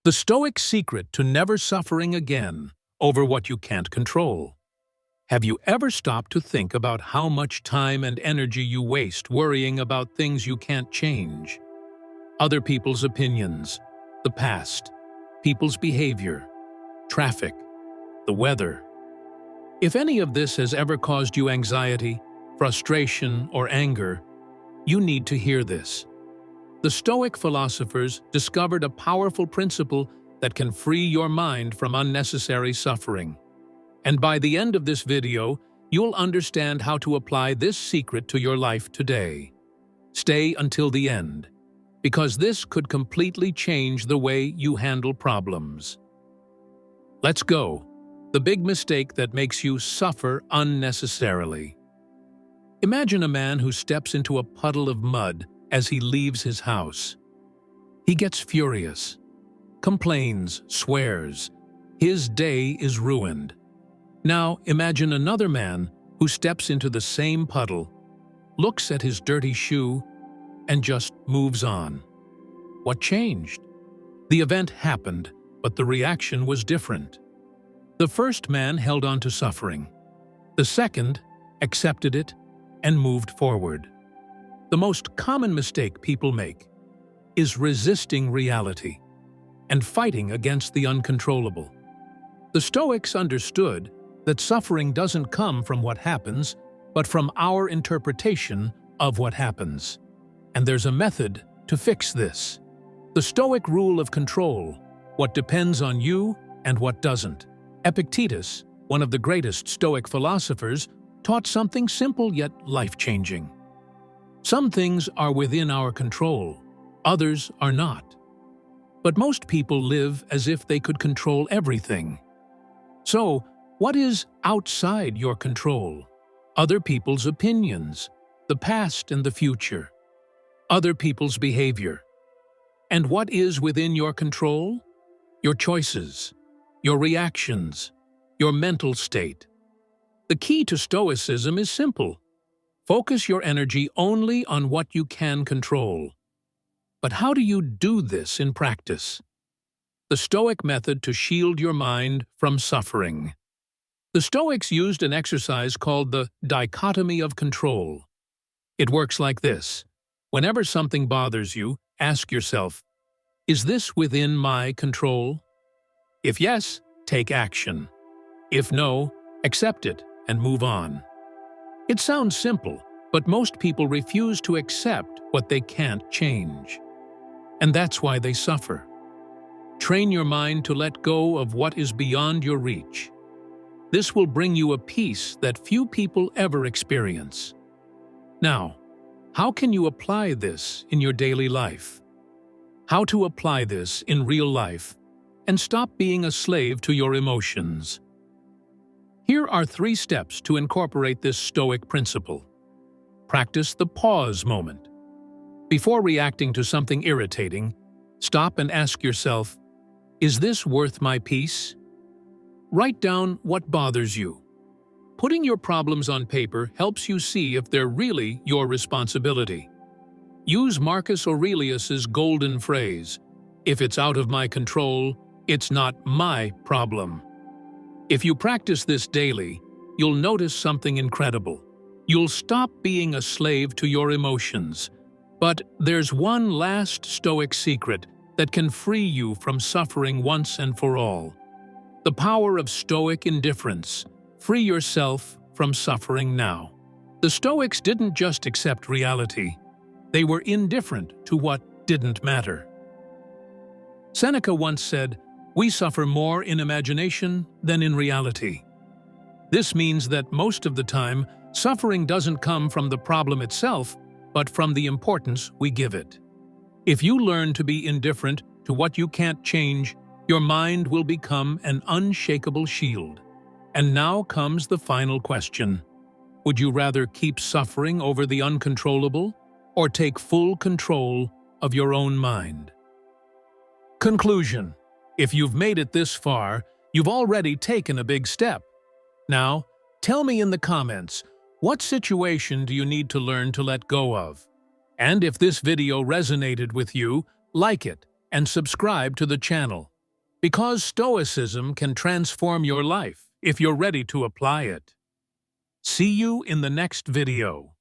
The Stoic secret to never suffering again over what you can't control. Have you ever stopped to think about how much time and energy you waste worrying about things you can't change? Other people's opinions, the past, people's behavior, traffic, the weather. If any of this has ever caused you anxiety, frustration, or anger, you need to hear this. The Stoic philosophers discovered a powerful principle that can free your mind from unnecessary suffering. And by the end of this video, you'll understand how to apply this secret to your life today. Stay until the end, because this could completely change the way you handle problems. Let's go. The big mistake that makes you suffer unnecessarily. Imagine a man who steps into a puddle of mud as he leaves his house. He gets furious, complains, swears. His day is ruined. Now imagine another man who steps into the same puddle, looks at his dirty shoe, and just moves on. What changed? The event happened, but the reaction was different. The first man held on to suffering. The second accepted it and moved forward. The most common mistake people make is resisting reality and fighting against the uncontrollable. The Stoics understood that suffering doesn't come from what happens, but from our interpretation of what happens. And there's a method to fix this. The Stoic rule of control: what depends on you and what doesn't. Epictetus, one of the greatest Stoic philosophers, taught something simple yet life-changing. Some things are within our control, others are not. But most people live as if they could control everything. So, what is outside your control? Other people's opinions, the past and the future, other people's behavior. And what is within your control? Your choices, your reactions, your mental state. The key to Stoicism is simple. Focus your energy only on what you can control. But how do you do this in practice? The Stoic method to shield your mind from suffering. The Stoics used an exercise called the dichotomy of control. It works like this. Whenever something bothers you, ask yourself, is this within my control? If yes, take action. If no, accept it and move on. It sounds simple, but most people refuse to accept what they can't change. And that's why they suffer. Train your mind to let go of what is beyond your reach. This will bring you a peace that few people ever experience. Now, how can you apply this in your daily life? How to apply this in real life and stop being a slave to your emotions? Here are 3 steps to incorporate this Stoic principle. Practice the pause moment. Before reacting to something irritating, stop and ask yourself, is this worth my peace? Write down what bothers you. Putting your problems on paper helps you see if they're really your responsibility. Use Marcus Aurelius's golden phrase, if it's out of my control, it's not my problem. If you practice this daily, you'll notice something incredible. You'll stop being a slave to your emotions. But there's one last Stoic secret that can free you from suffering once and for all. The power of Stoic indifference. Free yourself from suffering now. The Stoics didn't just accept reality. They were indifferent to what didn't matter. Seneca once said, "We suffer more in imagination than in reality." This means that most of the time, suffering doesn't come from the problem itself, but from the importance we give it. If you learn to be indifferent to what you can't change, your mind will become an unshakable shield. And now comes the final question. Would you rather keep suffering over the uncontrollable, or take full control of your own mind? Conclusion. If you've made it this far, you've already taken a big step. Now, tell me in the comments, what situation do you need to learn to let go of? And if this video resonated with you, like it and subscribe to the channel. Because Stoicism can transform your life if you're ready to apply it. See you in the next video.